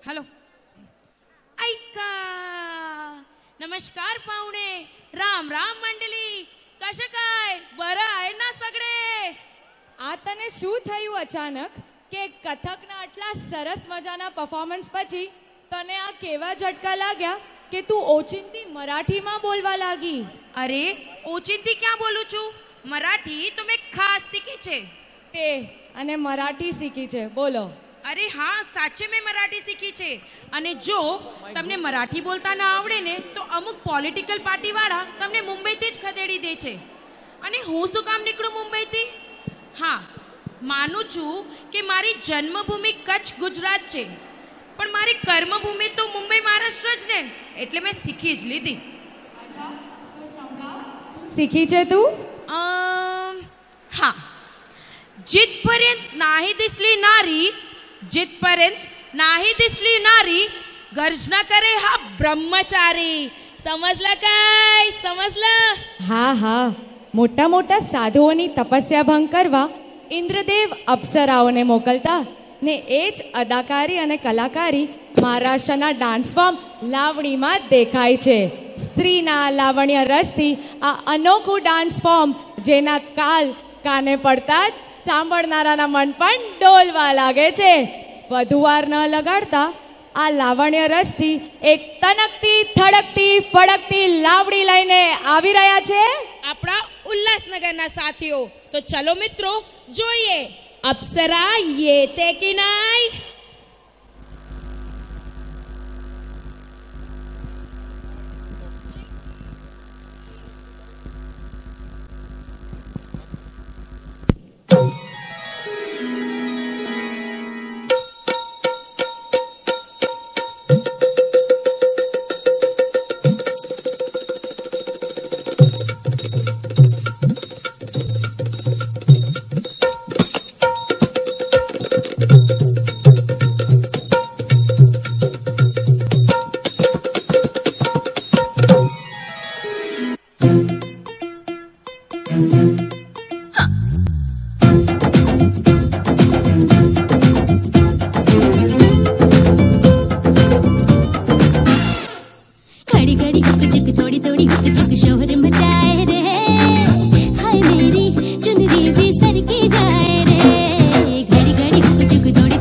Hello ऐका. नमस्कार पाहुणे. राम राम मंडळी. कसे काय? बरं आहे ना सगळे? આ તને શું થયું અચાનક કે કથકના આટલા સરસ મજાના પરફોર્મન્સ પછી તને આ કેવા ઝટકા લાગ્યા કે તું ઓચિંતી મરાઠીમાં બોલવા લાગી? અરે ઓચિંતી ક્યાં બોલું છું? મરાઠી તો મેં ખાસ શીખી છે. તે અને મરાઠી શીખી છે? બોલો. અરે હા, સાચે મેં મરાઠી શીખી છે. અને જો તમને મરાઠી બોલતા ના આવડે ને તો અમુક પોલિટિકલ પાર્ટીવાળા તમને મુંબઈથી જ ખદેડી દે છે. અને હું શું કામ નીકળું મુંબઈથી? હા, માનું છું કે મારી જન્મભૂમિ કચ્છ ગુજરાત છે, પણ મારી કર્મભૂમિ તો મુંબઈ મહારાષ્ટ્ર જ ને, એટલે મેં શીખી જ લીધી. શીખી છે તું? હા. जिथपर्यंत नाही दिसली नारी, जिथपर्यंत नाही दिसली नारी, गर्जना करे हा ब्रह्मचारी. समजलं काय? समजलं? હા હા, મોટા મોટા સાધુઓની તપસ્યા ભંગ કરવા ઇન્દ્રદેવ અપ્સરાઓને મોકલતા ને એ જ અદાકારી અને કલાકારી મહારાષ્ટ્રના ડાન્સ ફોર્મ લાવણીમાં જ દેખાય છે. સ્ત્રીના લાવણ્ય રસથી આ અનોખું ડાન્સ ફોર્મ જેના કાલ કાને પડતા જ સાંભળનારાના મન પણ ડોલવા લાગે છે. વધુ વાર ન લગાડતા આ લાવણ્ય રસથી એક તનકતી થડકતી ફડકતી લાવડી લઈને આવી રહ્યા છે આપણા ઉલ્લાસનગરના સાથીઓ. તો ચલો મિત્રો જોઈએ અપ્સરા યેતે કે નાય. घड़ी घड़ी हुक चुक थोड़ी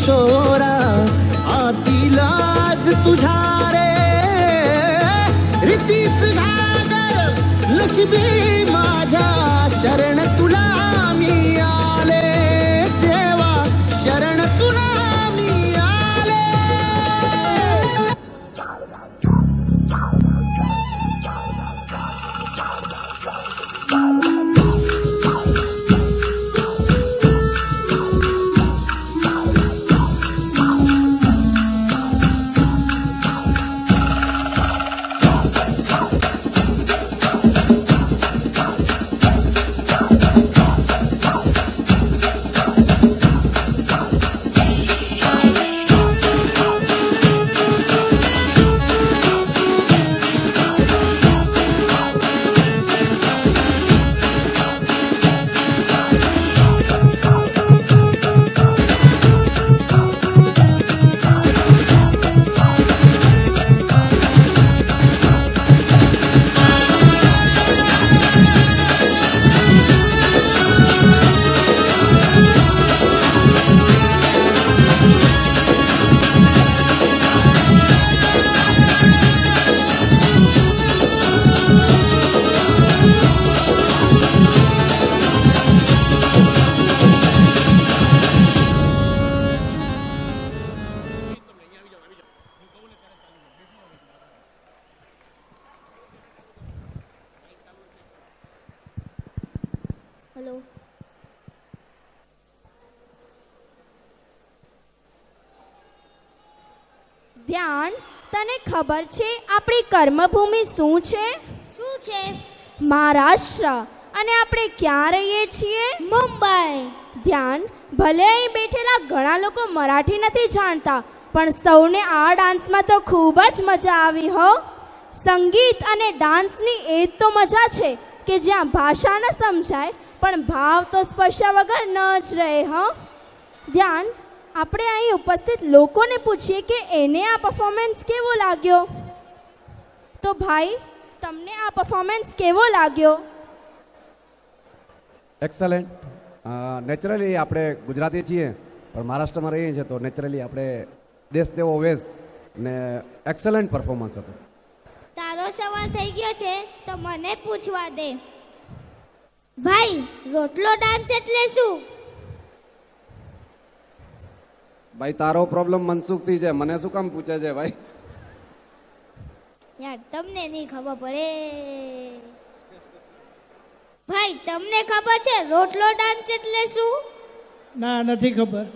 किशोरा आतिलाज तुझ्या रे रीतीच घागर नशिबी माझ्या शरण तुला मी आले देवा शरण तुला मी आले. હેલો ધ્યાન, તને ખબર છે આપણી કર્મભૂમિ શું છે? શું છે? મહારાષ્ટ્ર. અને આપણે ક્યાં રહીએ છીએ? મુંબઈ. ધ્યાન, ભલે અહીં બેઠેલા ઘણા લોકો મરાઠી નથી જાણતા, પણ સૌને આ ડાન્સમાં તો ખૂબ જ મજા આવી હો. સંગીત અને ડાન્સની એ જ તો મજા છે કે જ્યાં ભાષા ન સમજાય પણ ભાવ તો સ્પર્શ્યા વગર ન જ રહે. ધ્યાન, આપણે અહીં ઉપસ્થિત લોકોને પૂછીએ કે એને આ પરફોર્મન્સ કેવો લાગ્યો. તો ભાઈ, તમને આ પરફોર્મન્સ કેવો લાગ્યો? એક્સલન્ટ. નેચરલી આપણે ગુજરાતી છીએ પણ મહારાષ્ટ્રમાં રહીએ છીએ તો નેચરલી આપણે દેશ તેવો વેશ ને એક્સલન્ટ પરફોર્મન્સ હતું. તારો સવાલ થઈ ગયો છે તો મને પૂછવા દે. ભાઈ, રોટલો ડાન્સ એટલે શું? ભાઈ તારો પ્રોબ્લેમ મનસુખથી છે, મને શું કામ પૂછે છે ભાઈ? યાર, તમને નહીં ખબર પડે. ભાઈ, તમને ખબર છે રોટલો ડાન્સ એટલે શું? ના, નથી ખબર.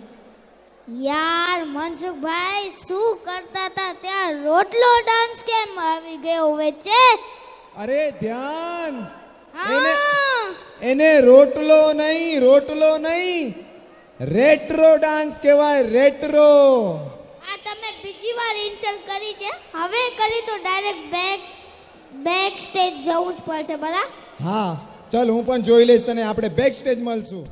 યાર મનસુખભાઈ, શું કરતા હતા ત્યાં રોટલો ડાન્સ કેમ આવી ગયો વચ્ચે? અરે ધ્યાન, હા, એને રોટલો નહીં રેટ્રો ડાન્સ કહેવાય. રેટ્રો. આ તમે બીજી વાર ઇન્સલ્ટ કરી છે. હવે કરી તો ડાયરેક્ટ બેક સ્ટેજ જવું જ પડશે. ભલા હા, ચલ હું પણ જોઈ લઈશ તને. આપણે બેક સ્ટેજ મળશું.